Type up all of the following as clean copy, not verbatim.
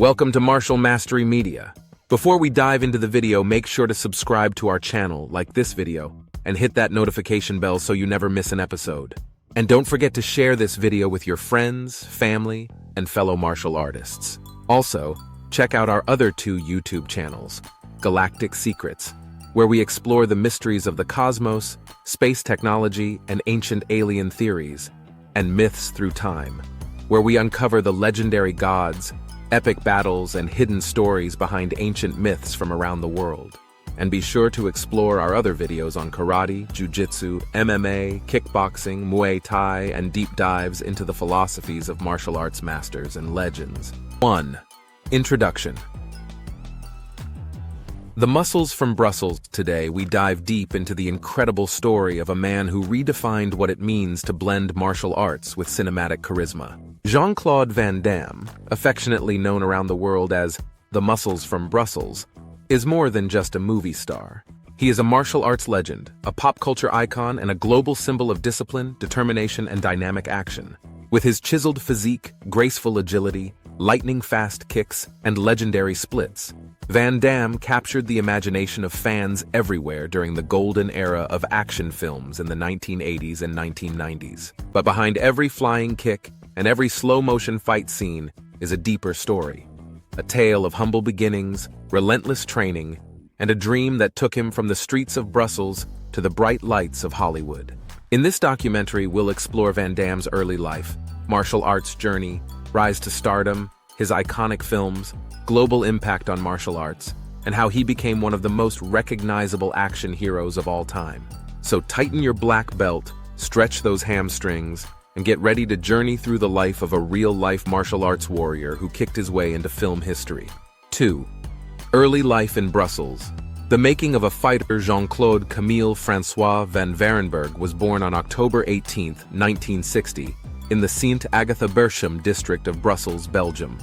Welcome to Martial Mastery Media. Before we dive into the video, make sure to subscribe to our channel, like this video, and hit that notification bell so you never miss an episode. And don't forget to share this video with your friends, family, and fellow martial artists. Also, check out our other two YouTube channels, Galactic Secrets, where we explore the mysteries of the cosmos, space technology, and ancient alien theories, and Myths Through Time, where we uncover the legendary gods, epic battles, and hidden stories behind ancient myths from around the world. And be sure to explore our other videos on karate, jiu-jitsu, MMA, kickboxing, Muay Thai, and deep dives into the philosophies of martial arts masters and legends. 1. Introduction. The Muscles from Brussels. Today, we dive deep into the incredible story of a man who redefined what it means to blend martial arts with cinematic charisma. Jean-Claude Van Damme, affectionately known around the world as the Muscles from Brussels, is more than just a movie star. He is a martial arts legend, a pop culture icon, and a global symbol of discipline, determination, and dynamic action. With his chiseled physique, graceful agility, lightning-fast kicks, and legendary splits, Van Damme captured the imagination of fans everywhere during the golden era of action films in the 1980s and 1990s. But behind every flying kick and every slow-motion fight scene is a deeper story. A tale of humble beginnings, relentless training, and a dream that took him from the streets of Brussels to the bright lights of Hollywood. In this documentary, we'll explore Van Damme's early life, martial arts journey, rise to stardom, his iconic films, global impact on martial arts, and how he became one of the most recognizable action heroes of all time. So tighten your black belt, stretch those hamstrings, and get ready to journey through the life of a real-life martial arts warrior who kicked his way into film history. 2. Early life in Brussels. The making of a fighter. Jean-Claude Camille Francois Van Varenberg was born on October 18, 1960, in the Sint-Agatha-Berchem district of Brussels, Belgium.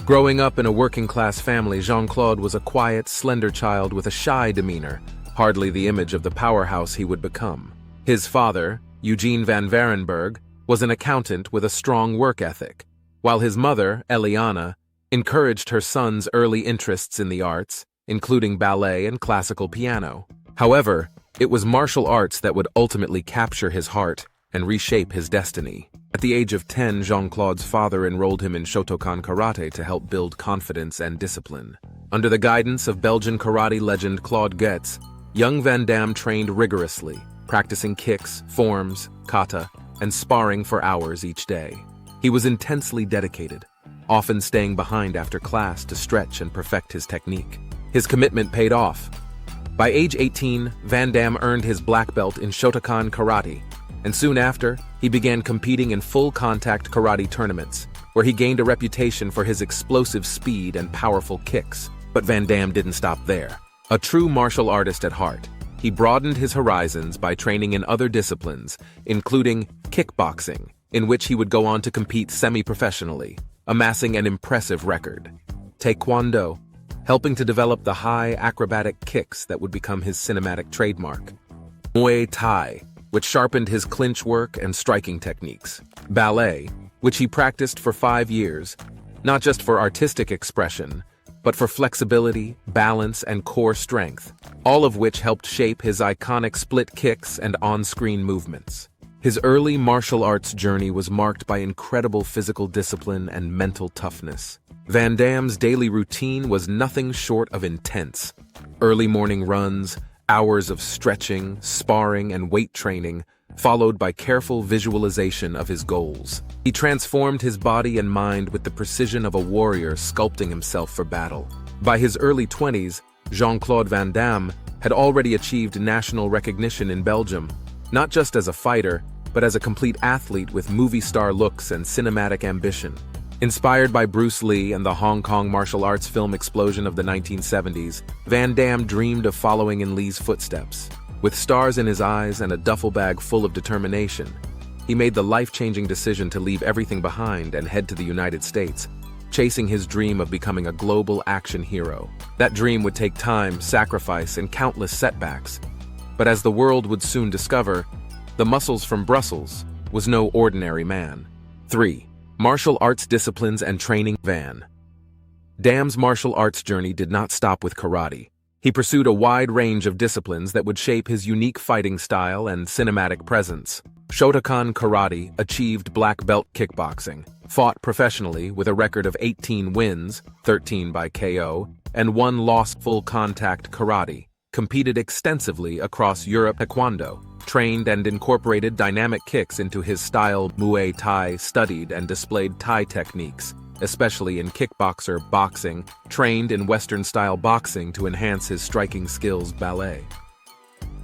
Growing up in a working-class family, Jean-Claude was a quiet, slender child with a shy demeanor, hardly the image of the powerhouse he would become. His father, Eugene Van Varenberg, was an accountant with a strong work ethic, while his mother, Eliana, encouraged her son's early interests in the arts, including ballet and classical piano. However, it was martial arts that would ultimately capture his heart and reshape his destiny. At the age of 10, Jean-Claude's father enrolled him in Shotokan karate to help build confidence and discipline. Under the guidance of Belgian karate legend Claude Goetz, young Van Damme trained rigorously, practicing kicks, forms, kata, and sparring for hours each day. He was intensely dedicated, often staying behind after class to stretch and perfect his technique. His commitment paid off. By age 18, Van Damme earned his black belt in Shotokan karate, and soon after, he began competing in full-contact karate tournaments, where he gained a reputation for his explosive speed and powerful kicks. But Van Damme didn't stop there. A true martial artist at heart, he broadened his horizons by training in other disciplines, including kickboxing, in which he would go on to compete semi-professionally, amassing an impressive record. Taekwondo, helping to develop the high acrobatic kicks that would become his cinematic trademark. Muay Thai, which sharpened his clinch work and striking techniques. Ballet, which he practiced for 5 years, not just for artistic expression, but for flexibility, balance, and core strength, all of which helped shape his iconic split kicks and on-screen movements. His early martial arts journey was marked by incredible physical discipline and mental toughness. Van Damme's daily routine was nothing short of intense. Early morning runs, hours of stretching, sparring, and weight training, followed by careful visualization of his goals. He transformed his body and mind with the precision of a warrior sculpting himself for battle. By his early 20s, Jean-Claude Van Damme had already achieved national recognition in Belgium, not just as a fighter, but as a complete athlete with movie star looks and cinematic ambition. Inspired by Bruce Lee and the Hong Kong martial arts film explosion of the 1970s, Van Damme dreamed of following in Lee's footsteps. With stars in his eyes and a duffel bag full of determination, he made the life-changing decision to leave everything behind and head to the United States, chasing his dream of becoming a global action hero. That dream would take time, sacrifice, and countless setbacks. But as the world would soon discover, the Muscles from Brussels was no ordinary man. 3. Martial arts disciplines and training. Van Damme's martial arts journey did not stop with karate. He pursued a wide range of disciplines that would shape his unique fighting style and cinematic presence. Shotokan Karate achieved black belt kickboxing, fought professionally with a record of 18 wins, 13 by KO, and 1 loss. Full contact karate, competed extensively across Europe. Taekwondo, trained and incorporated dynamic kicks into his style. Muay Thai, studied and displayed Thai techniques, especially in kickboxer boxing, trained in Western-style boxing to enhance his striking skills. Ballet,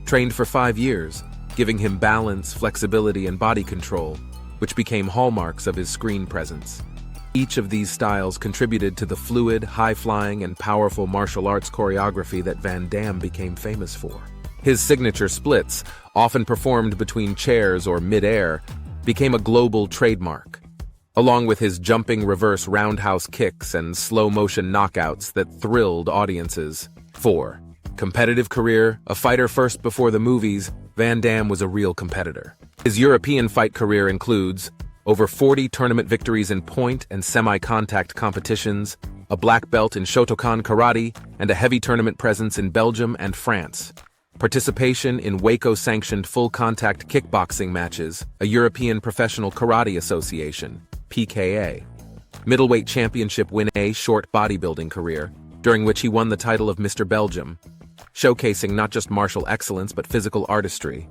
trained for 5 years, giving him balance, flexibility, and body control, which became hallmarks of his screen presence. Each of these styles contributed to the fluid, high-flying, and powerful martial arts choreography that Van Damme became famous for. His signature splits, often performed between chairs or mid-air, became a global trademark, along with his jumping reverse roundhouse kicks and slow-motion knockouts that thrilled audiences. 4. Competitive career. A fighter first before the movies, Van Damme was a real competitor. His European fight career includes over 40 tournament victories in point and semi-contact competitions, a black belt in Shotokan Karate, and a heavy tournament presence in Belgium and France. Participation in Waco-sanctioned full-contact kickboxing matches, a European Professional Karate Association, PKA. Middleweight championship win. A short bodybuilding career, during which he won the title of Mr. Belgium, showcasing not just martial excellence but physical artistry.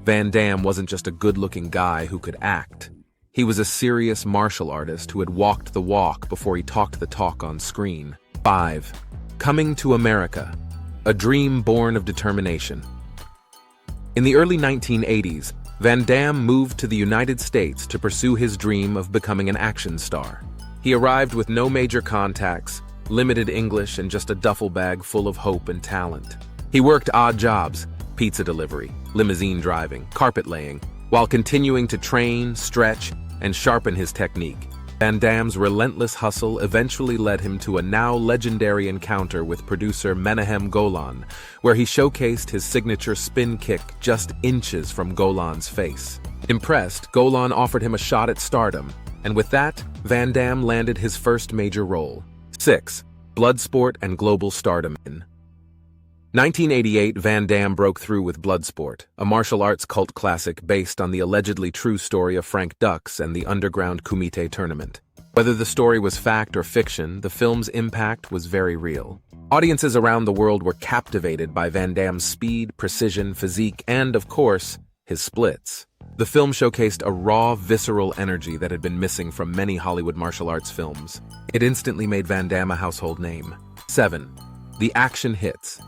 Van Damme wasn't just a good-looking guy who could act. He was a serious martial artist who had walked the walk before he talked the talk on screen. 5. Coming to America. A dream born of determination. In the early 1980s, Van Damme moved to the United States to pursue his dream of becoming an action star. He arrived with no major contacts, limited English, and just a duffel bag full of hope and talent. He worked odd jobs, pizza delivery, limousine driving, carpet laying, while continuing to train, stretch, and sharpen his technique. Van Damme's relentless hustle eventually led him to a now legendary encounter with producer Menahem Golan, where he showcased his signature spin kick just inches from Golan's face. Impressed, Golan offered him a shot at stardom, and with that, Van Damme landed his first major role. 6. Bloodsport and global stardom. In 1988, Van Damme broke through with Bloodsport, a martial arts cult classic based on the allegedly true story of Frank Dux and the underground Kumite tournament. Whether the story was fact or fiction, the film's impact was very real. Audiences around the world were captivated by Van Damme's speed, precision, physique, and, of course, his splits. The film showcased a raw, visceral energy that had been missing from many Hollywood martial arts films. It instantly made Van Damme a household name. 7. The action hits.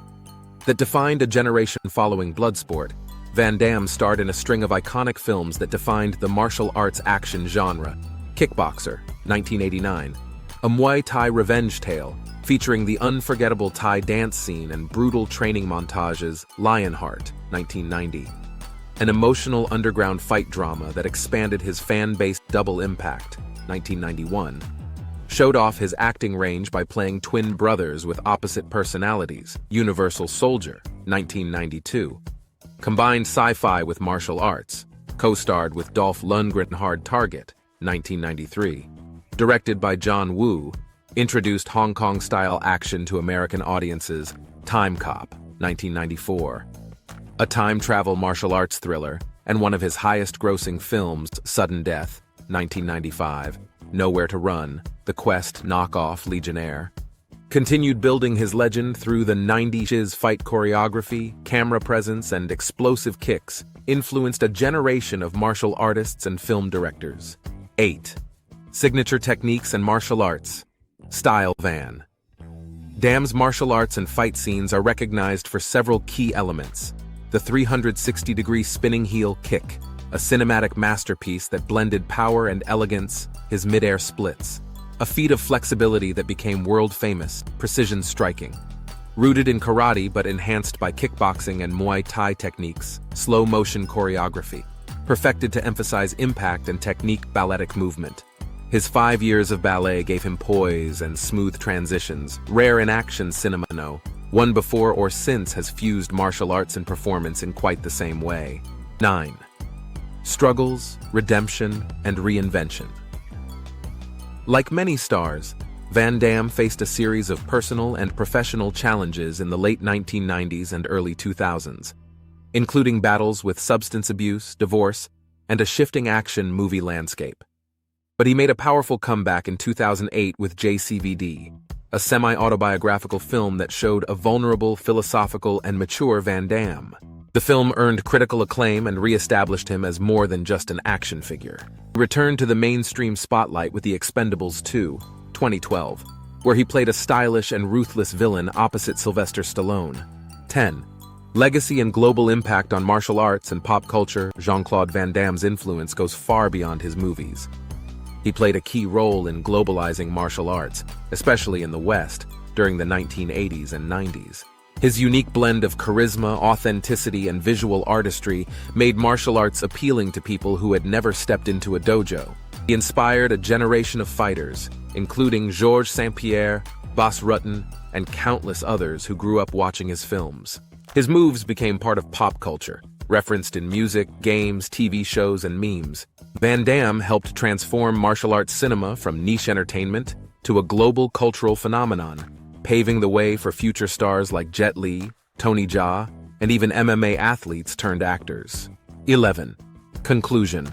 That defined a generation. Following Bloodsport, Van Damme starred in a string of iconic films that defined the martial arts action genre. Kickboxer, 1989. A Muay Thai revenge tale, featuring the unforgettable Thai dance scene and brutal training montages. Lionheart, 1990. An emotional underground fight drama that expanded his fan base. Double Impact, 1991. Showed off his acting range by playing twin brothers with opposite personalities. Universal Soldier, 1992. Combined sci-fi with martial arts. Co-starred with Dolph Lundgren. Hard Target, 1993. Directed by John Woo, introduced Hong Kong-style action to American audiences. Time Cop, 1994. A time travel martial arts thriller, and one of his highest-grossing films, Sudden Death, 1995. Nowhere to Run, The Quest knockoff Legionnaire. Continued building his legend through the 90s. Fight choreography, camera presence, and explosive kicks influenced a generation of martial artists and film directors. 8. Signature techniques and martial arts. Style. Van Damme's martial arts and fight scenes are recognized for several key elements. The 360-degree spinning heel kick, a cinematic masterpiece that blended power and elegance. His mid-air splits, a feat of flexibility that became world-famous. Precision striking, rooted in karate but enhanced by kickboxing and Muay Thai techniques. Slow-motion choreography, perfected to emphasize impact and technique. Balletic movement. His 5 years of ballet gave him poise and smooth transitions, rare in action cinema. No one before or since has fused martial arts and performance in quite the same way. 9. Struggles, redemption, and reinvention. Like many stars, Van Damme faced a series of personal and professional challenges in the late 1990s and early 2000s, including battles with substance abuse, divorce, and a shifting action movie landscape. But he made a powerful comeback in 2008 with JCVD, a semi-autobiographical film that showed a vulnerable, philosophical, and mature Van Damme. The film earned critical acclaim and re-established him as more than just an action figure. He returned to the mainstream spotlight with The Expendables 2, 2012, where he played a stylish and ruthless villain opposite Sylvester Stallone. 10. Legacy and global impact on martial arts and pop culture. Jean-Claude Van Damme's influence goes far beyond his movies. He played a key role in globalizing martial arts, especially in the West, during the 1980s and 90s. His unique blend of charisma, authenticity, and visual artistry made martial arts appealing to people who had never stepped into a dojo. He inspired a generation of fighters, including Georges St-Pierre, Bas Rutten, and countless others who grew up watching his films. His moves became part of pop culture, referenced in music, games, TV shows, and memes. Van Damme helped transform martial arts cinema from niche entertainment to a global cultural phenomenon, paving the way for future stars like Jet Li, Tony Jaa, and even MMA athletes turned actors. 11. Conclusion.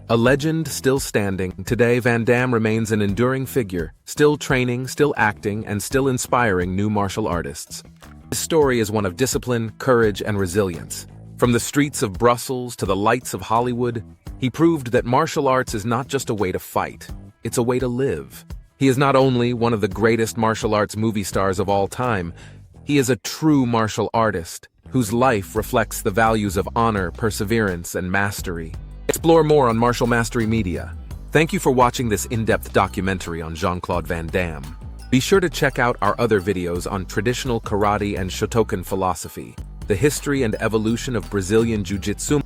A legend still standing, today Van Damme remains an enduring figure, still training, still acting, and still inspiring new martial artists. His story is one of discipline, courage, and resilience. From the streets of Brussels to the lights of Hollywood, he proved that martial arts is not just a way to fight, it's a way to live. He is not only one of the greatest martial arts movie stars of all time, he is a true martial artist whose life reflects the values of honor, perseverance, and mastery. Explore more on Martial Mastery Media. Thank you for watching this in-depth documentary on Jean-Claude Van Damme. Be sure to check out our other videos on traditional karate and Shotokan philosophy, the history and evolution of Brazilian Jiu-Jitsu,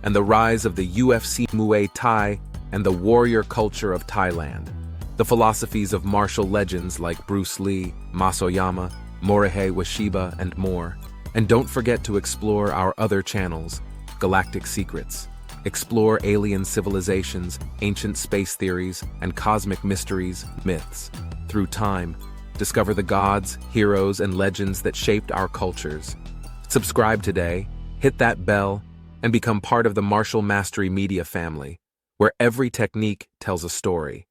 and the rise of the UFC Muay Thai and the warrior culture of Thailand, the philosophies of martial legends like Bruce Lee, Masoyama, Morihei Ueshiba, and more. And don't forget to explore our other channels, Galactic Secrets. Explore alien civilizations, ancient space theories, and cosmic mysteries, myths. Through time, discover the gods, heroes, and legends that shaped our cultures. Subscribe today, hit that bell, and become part of the Martial Mastery Media family, where every technique tells a story.